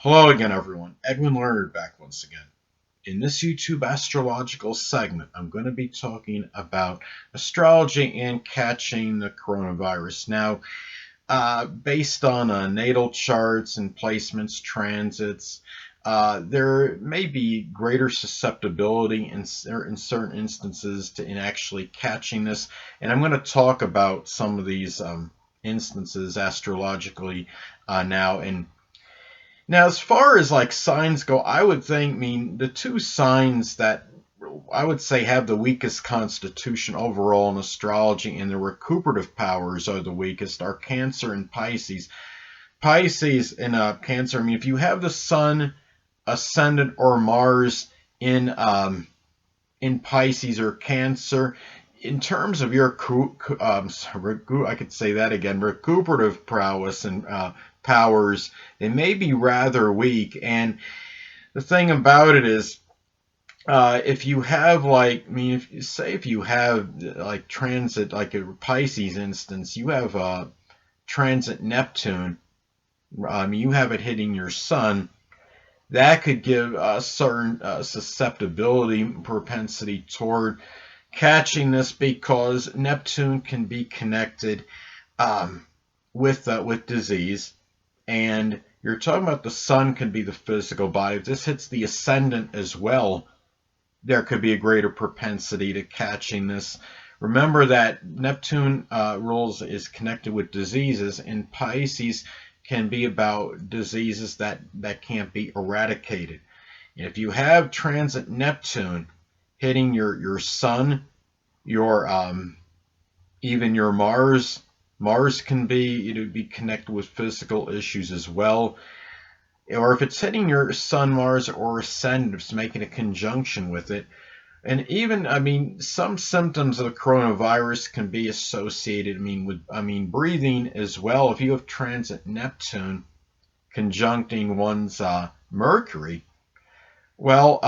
Hello again, everyone. Edwin Learnard back once again. In this YouTube astrological segment, I'm going to be talking about astrology and catching the coronavirus. Now, based on natal charts and placements, transits, there may be greater susceptibility in certain instances in actually catching this. And I'm going to talk about some of these instances astrologically now. And now, as far as like signs go, I would think, the two signs that I would say have the weakest constitution overall in astrology and the recuperative powers are the weakest are Cancer and Pisces. Pisces in Cancer, if you have the Sun, Ascendant, or Mars in Pisces or Cancer, in terms of your I could say that again, recuperative prowess and powers, they may be rather weak. And the thing about it is, if you have if you have like transit, like a Pisces instance, you have transit Neptune, you have it hitting your Sun, that could give a certain susceptibility, propensity toward catching this, because Neptune can be connected with disease. And you're talking about the Sun can be the physical body. If this hits the ascendant as well, there could be a greater propensity to catching this. Remember that Neptune rules is connected with diseases, and Pisces can be about diseases that can't be eradicated. And if you have transit Neptune hitting your Sun, your even your Mars, Mars can be connected with physical issues as well. Or if it's hitting your Sun, Mars, or Ascendant, it's making a conjunction with it. And even, some symptoms of the coronavirus can be associated, with breathing as well. If you have transit Neptune conjuncting one's Mercury, well,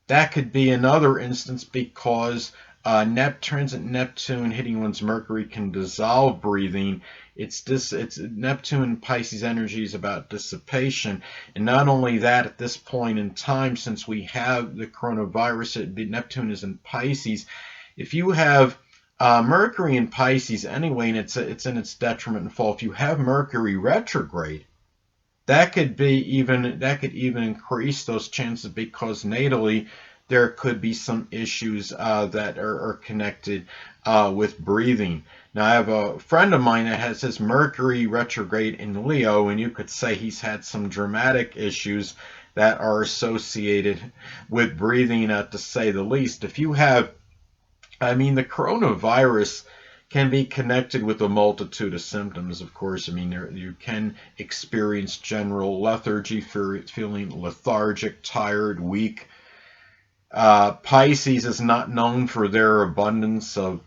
that could be another instance, because transit Neptune hitting one's Mercury can dissolve breathing. It's Neptune Pisces energy is about dissipation. And not only that, at this point in time, since we have the coronavirus, Neptune is in Pisces. If you have Mercury in Pisces anyway, and it's in its detriment and fall, if you have Mercury retrograde, that could even increase those chances, because natally there could be some issues that are connected with breathing. Now, I have a friend of mine that has his Mercury retrograde in Leo, and you could say he's had some dramatic issues that are associated with breathing, to say the least. If you have, the coronavirus can be connected with a multitude of symptoms, of course. You can experience general lethargy, feeling lethargic, tired, weak. Pisces is not known for their abundance of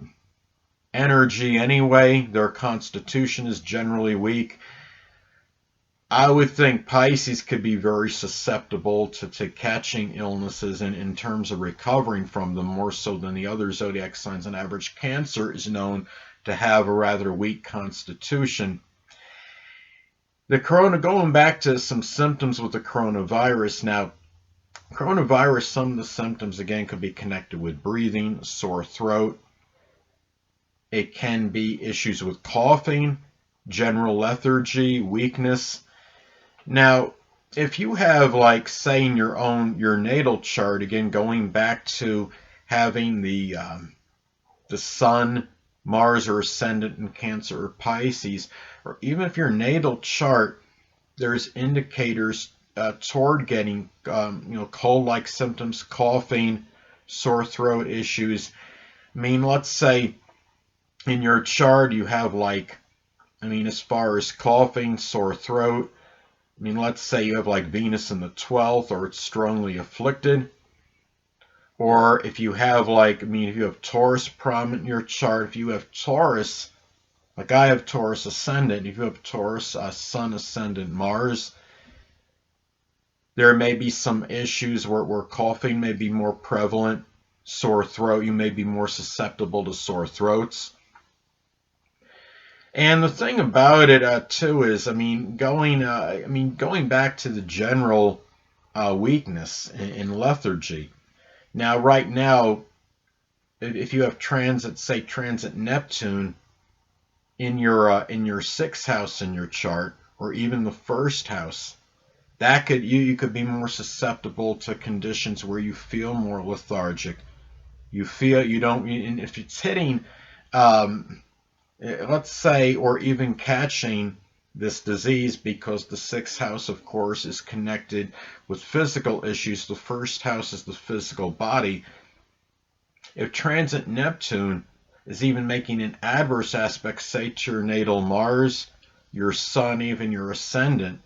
energy anyway. Their constitution is generally weak. I would think Pisces could be very susceptible to catching illnesses, and in terms of recovering from them, more so than the other zodiac signs on average. Cancer is known to have a rather weak constitution. Going back to some symptoms with the coronavirus now. Coronavirus, some of the symptoms again could be connected with breathing, sore throat. It can be issues with coughing, general lethargy, weakness. Now, if you have, say, in your natal chart, again going back to having the Sun, Mars, or Ascendant in Cancer or Pisces, or even if your natal chart, there's indicators toward getting cold-like symptoms, coughing, sore throat issues. Let's say in your chart you have as far as coughing, sore throat, let's say you have Venus in the 12th, or it's strongly afflicted. Or if you have if you have Taurus prominent in your chart, if you have Taurus, like I have Taurus ascendant, if you have Taurus Sun, Ascendant, Mars, there may be some issues where coughing may be more prevalent, sore throat, you may be more susceptible to sore throats. And the thing about it too is, going back to the general weakness in lethargy. Now, right now, if you have transit, say transit Neptune in your sixth house in your chart, or even the first house, that could you could be more susceptible to conditions where you feel more lethargic. You feel you don't, and if it's hitting, um, let's say, or even catching this disease, because the sixth house, of course, is connected with physical issues. The first house is the physical body. If transit Neptune is even making an adverse aspect, say to your natal Mars, your Sun, even your ascendant,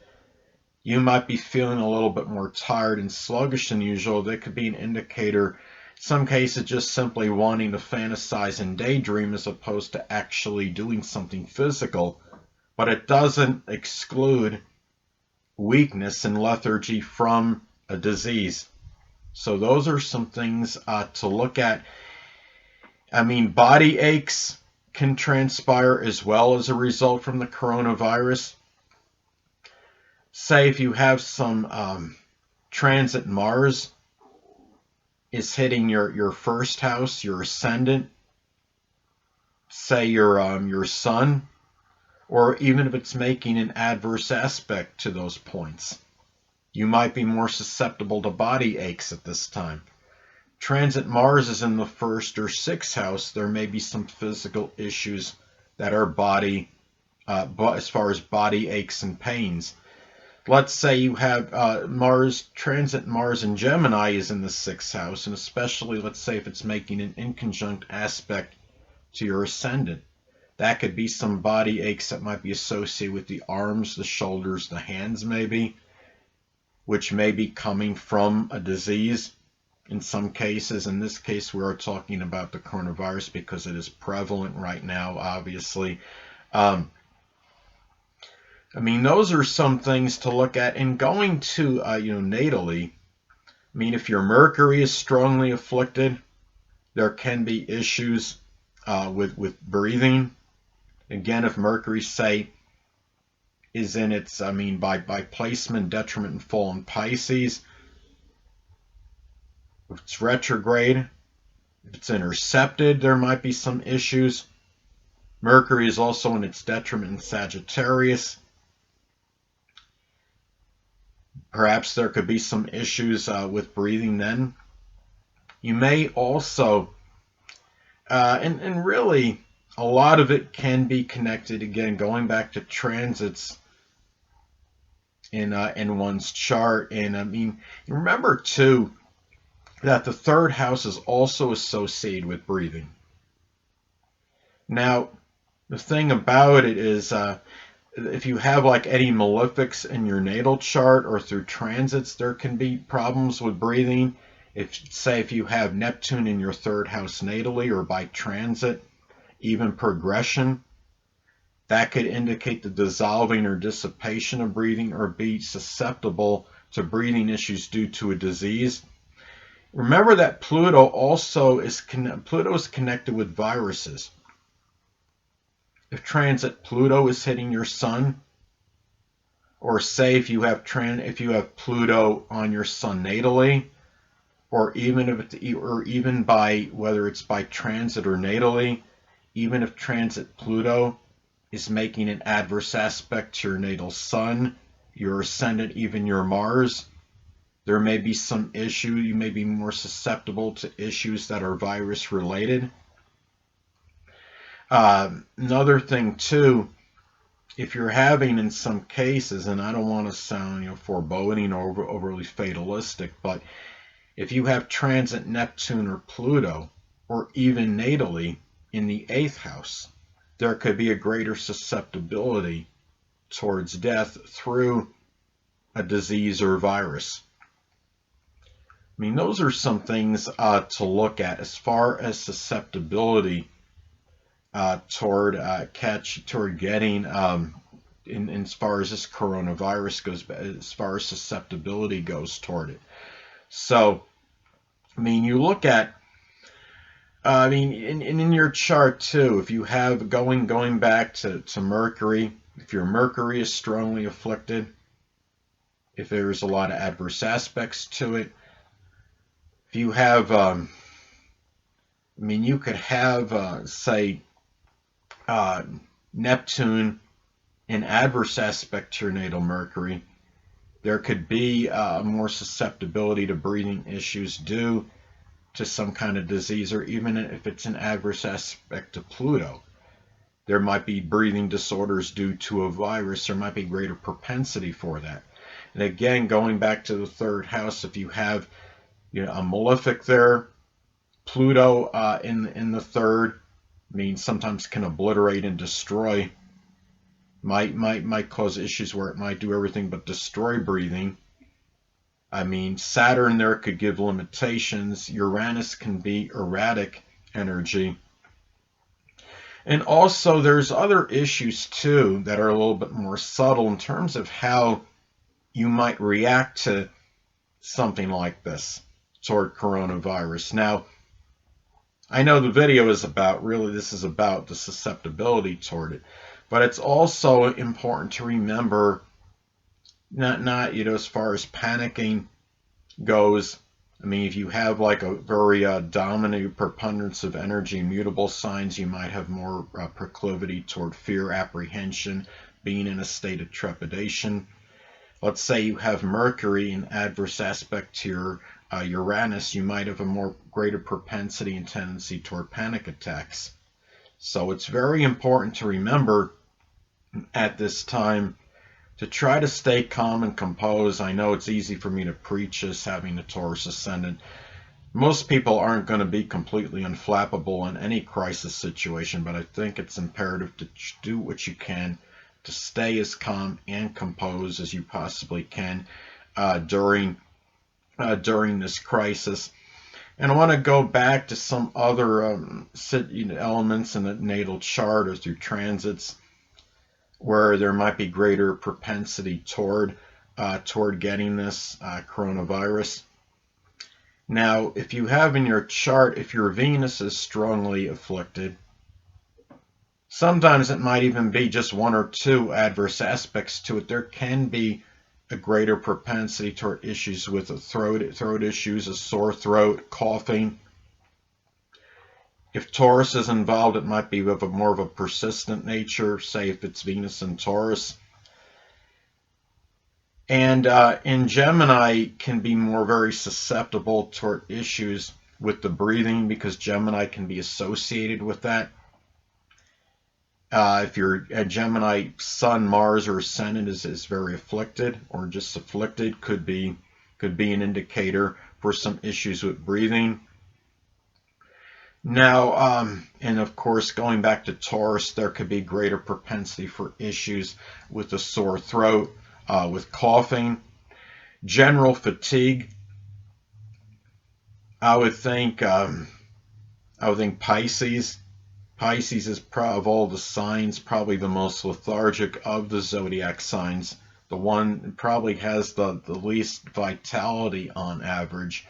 you might be feeling a little bit more tired and sluggish than usual. That could be an indicator, in some cases, just simply wanting to fantasize and daydream as opposed to actually doing something physical. But it doesn't exclude weakness and lethargy from a disease. So those are some things to look at. Body aches can transpire as well as a result from the coronavirus. Say if you have some transit Mars is hitting your first house, your ascendant, say your Sun, or even if it's making an adverse aspect to those points, you might be more susceptible to body aches at this time. Transit Mars is in the first or sixth house. There may be some physical issues that are body, as far as body aches and pains. Let's say you have transit Mars in Gemini is in the sixth house, and especially let's say if it's making an inconjunct aspect to your ascendant. That could be some body aches that might be associated with the arms, the shoulders, the hands maybe, which may be coming from a disease in some cases. In this case, we are talking about the coronavirus because it is prevalent right now, obviously. Those are some things to look at. And going to, natally, if your Mercury is strongly afflicted, there can be issues with breathing. Again, if Mercury, say, is in its, by placement, detriment, and fall in Pisces, if it's retrograde, if it's intercepted, there might be some issues. Mercury is also in its detriment in Sagittarius. Perhaps there could be some issues with breathing then. You may also, and really, a lot of it can be connected, again, going back to transits in one's chart. And remember too that the third house is also associated with breathing. Now, the thing about it is, if you have like any malefics in your natal chart or through transits, there can be problems with breathing. If you have Neptune in your third house natally or by transit, even progression, that could indicate the dissolving or dissipation of breathing, or be susceptible to breathing issues due to a disease. Remember that Pluto is connected with viruses. If transit Pluto is hitting your Sun, or say if you have Pluto on your Sun natally, or even by whether it's by transit or natally, even if transit Pluto is making an adverse aspect to your natal Sun, your ascendant, even your Mars, there may be some issue. You may be more susceptible to issues that are virus related. Another thing too, if you're having, in some cases, and I don't want to sound foreboding or overly fatalistic, but if you have transit Neptune or Pluto, or even natally in the 8th house, there could be a greater susceptibility towards death through a disease or virus. Those are some things to look at as far as susceptibility toward getting, in as far as this coronavirus goes, as far as susceptibility goes toward it. So, you look at I mean, in your chart too, if you have going back to Mercury, if your Mercury is strongly afflicted, if there's a lot of adverse aspects to it, if you have, I mean, you could have, say, uh, Neptune in adverse aspect to your natal Mercury. There could be more susceptibility to breathing issues due to some kind of disease, or even if it's an adverse aspect to Pluto. There might be breathing disorders due to a virus. There might be greater propensity for that. And again, going back to the third house, if you have a malefic there, Pluto in the third, means sometimes can obliterate and destroy. Might cause issues where it might do everything but destroy breathing. I mean, Saturn there could give limitations. Uranus can be erratic energy. And also there's other issues too that are a little bit more subtle in terms of how you might react to something like this toward coronavirus. Now, I know the video is about, really this is about the susceptibility toward it, but it's also important to remember not as far as panicking goes. I mean, if you have like a very dominant preponderance of energy, mutable signs, you might have more proclivity toward fear, apprehension, being in a state of trepidation. Let's say you have Mercury in adverse aspect to your Uranus, you might have a more greater propensity and tendency toward panic attacks. So it's very important to remember at this time to try to stay calm and composed. I know it's easy for me to preach as having a Taurus ascendant. Most people aren't going to be completely unflappable in any crisis situation, but I think it's imperative to do what you can to stay as calm and composed as you possibly can during this crisis. And I want to go back to some other elements in the natal chart or through transits where there might be greater propensity toward getting this coronavirus. Now, if you have in your chart, if your Venus is strongly afflicted, sometimes it might even be just one or two adverse aspects to it. There can be a greater propensity toward issues with throat issues, a sore throat, coughing. If Taurus is involved, it might be of more of a persistent nature, say if it's Venus in Taurus. And in Gemini can be very susceptible toward issues with the breathing because Gemini can be associated with that. If you're a Gemini Sun, Mars, or Ascendant is very afflicted or just afflicted, could be an indicator for some issues with breathing. Now, and of course, going back to Taurus, there could be greater propensity for issues with a sore throat, with coughing, general fatigue. I would think Pisces. Pisces is of all the signs probably the most lethargic of the zodiac signs. The one probably has the least vitality on average.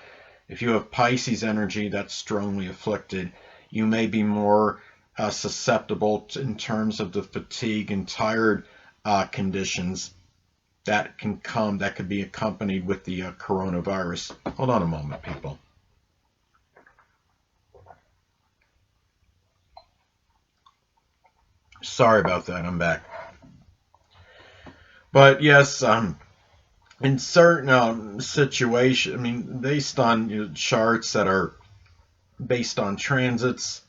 If you have Pisces energy that's strongly afflicted, you may be more susceptible in terms of the fatigue and tired conditions that could be accompanied with the coronavirus. Hold on a moment, people. Sorry about that, I'm back. But yes, in certain situations, I mean, based on charts that are based on transits,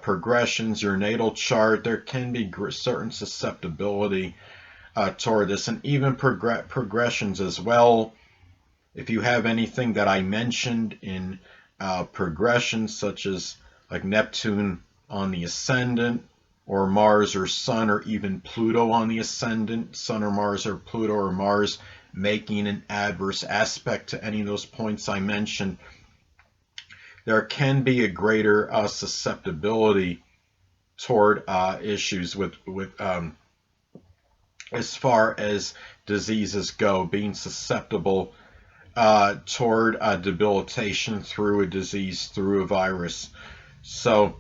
progressions, your natal chart, there can be certain susceptibility toward this, and even progressions as well. If you have anything that I mentioned in progressions, such as like Neptune on the ascendant, or Mars or Sun, or even Pluto on the ascendant, Sun or Mars or Pluto or Mars making an adverse aspect to any of those points I mentioned, there can be a greater susceptibility toward issues with as far as diseases go, being susceptible toward debilitation through a disease, through a virus. So,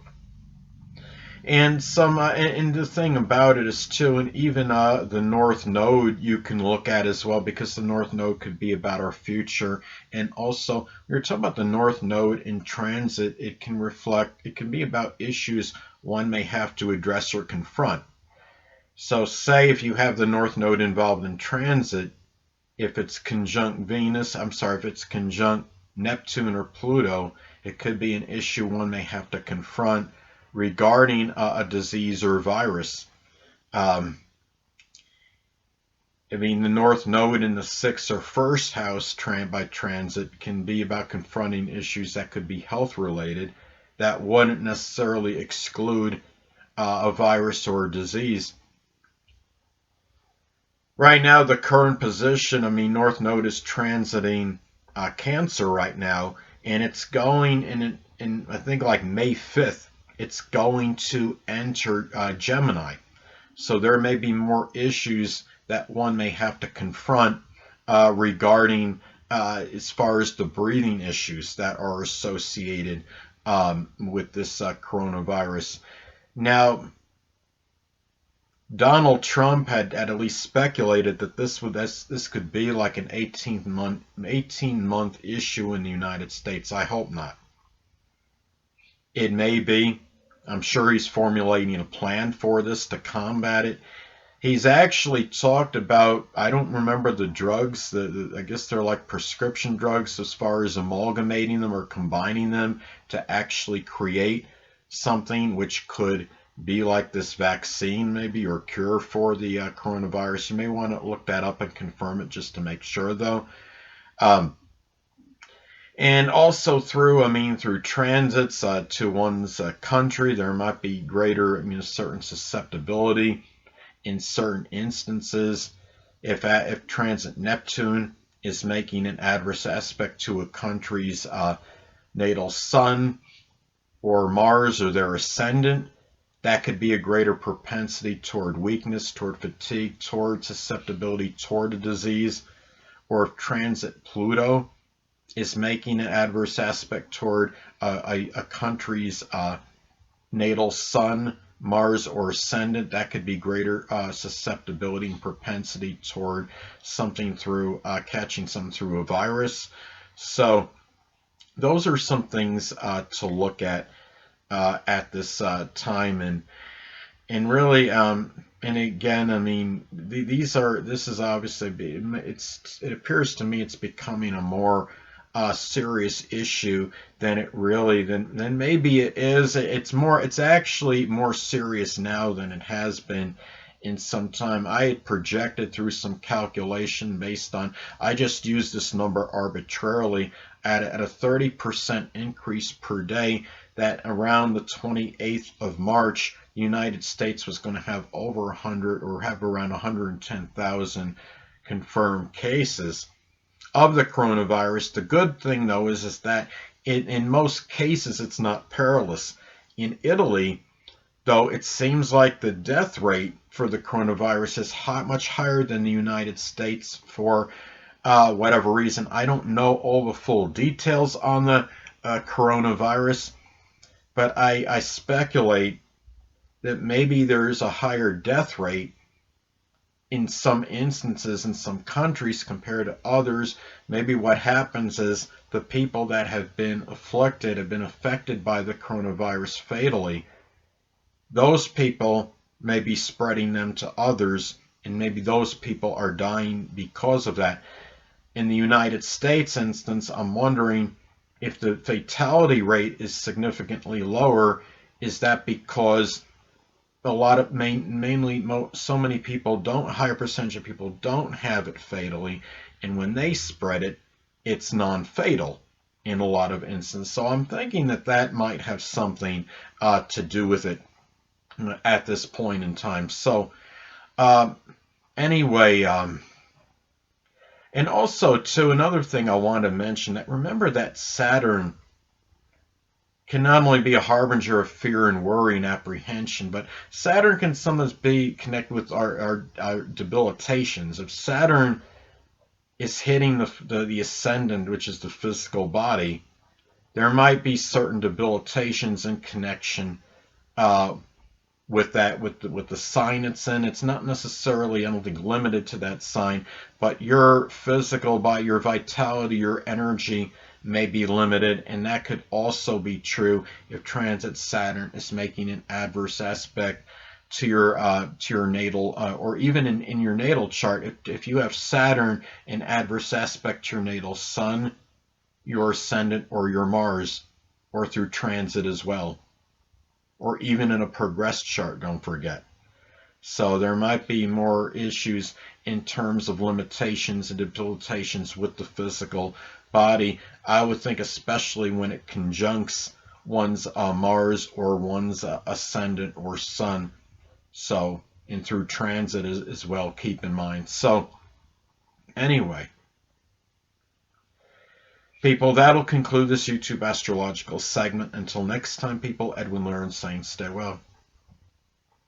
and the thing about it is too, and even the North Node you can look at as well, because the North Node could be about our future. And also, we were talking about the North Node in transit. It can be about issues one may have to address or confront. So, say if you have the North Node involved in transit, if it's conjunct Venus, if it's conjunct Neptune or Pluto, it could be an issue one may have to confront regarding a disease or virus. The North Node in the 6th or 1st house by transit can be about confronting issues that could be health related that wouldn't necessarily exclude a virus or a disease. Right now, the current position, North Node is transiting Cancer right now, and it's going in I think like May 5th, it's going to enter Gemini. So there may be more issues that one may have to confront regarding as far as the breathing issues that are associated with this coronavirus. Now, Donald Trump had at least speculated that this could be like an 18-month issue in the United States. I hope not. It may be. I'm sure he's formulating a plan for this to combat it. He's actually talked about, I don't remember the drugs, I guess they're like prescription drugs, as far as amalgamating them or combining them to actually create something which could be like this vaccine maybe, or cure for the coronavirus. You may want to look that up and confirm it just to make sure, though. And also through transits to one's country, there might be greater certain susceptibility in certain instances. If transit Neptune is making an adverse aspect to a country's natal sun or Mars or their ascendant, that could be a greater propensity toward weakness, toward fatigue, toward susceptibility, toward a disease. Or if transit Pluto is making an adverse aspect toward a country's natal sun, Mars, or ascendant, that could be greater susceptibility and propensity toward something through catching something through a virus. So those are some things to look at this time, and really, and again, this is obviously, it appears to me it's becoming a more serious issue than it really, than maybe it is. It's actually more serious now than it has been in some time. I had projected through some calculation based on, I just used this number arbitrarily at a 30% increase per day, that around the 28th of March, the United States was going to have over 100, or have around 110,000 confirmed cases of the coronavirus. The good thing, though, is that in most cases it's not perilous. In Italy, though, it seems like the death rate for the coronavirus is much higher than the United States for whatever reason. I don't know all the full details on the coronavirus, but I speculate that maybe there's a higher death rate in some instances in some countries compared to others. Maybe what happens is the people that have been affected by the coronavirus fatally, those people may be spreading them to others, and maybe those people are dying because of that. In the United States instance, I'm wondering if the fatality rate is significantly lower. Is that because a lot of so many people a higher percentage of people don't have it fatally, and when they spread it, it's non-fatal in a lot of instances. So I'm thinking that might have something to do with it at this point in time. So anyway, and also too, another thing I want to mention, that remember that Saturn can not only be a harbinger of fear and worry and apprehension, but Saturn can sometimes be connected with our debilitations. If Saturn is hitting the ascendant, which is the physical body, there might be certain debilitations in connection with that, with the sign it's in. It's not necessarily, I don't think, limited to that sign, but your physical body, your vitality, your energy may be limited, and that could also be true if transit Saturn is making an adverse aspect to your natal, or even in your natal chart. If you have Saturn in adverse aspect to your natal sun, your ascendant, or your Mars, or through transit as well, or even in a progressed chart, don't forget. So there might be more issues in terms of limitations and debilitations with the physical body. I would think especially when it conjuncts one's Mars or one's ascendant or sun. So, and through transit as well, keep in mind. So, anyway, people, that'll conclude this YouTube astrological segment. Until next time, people, Edwin Learnard saying stay well.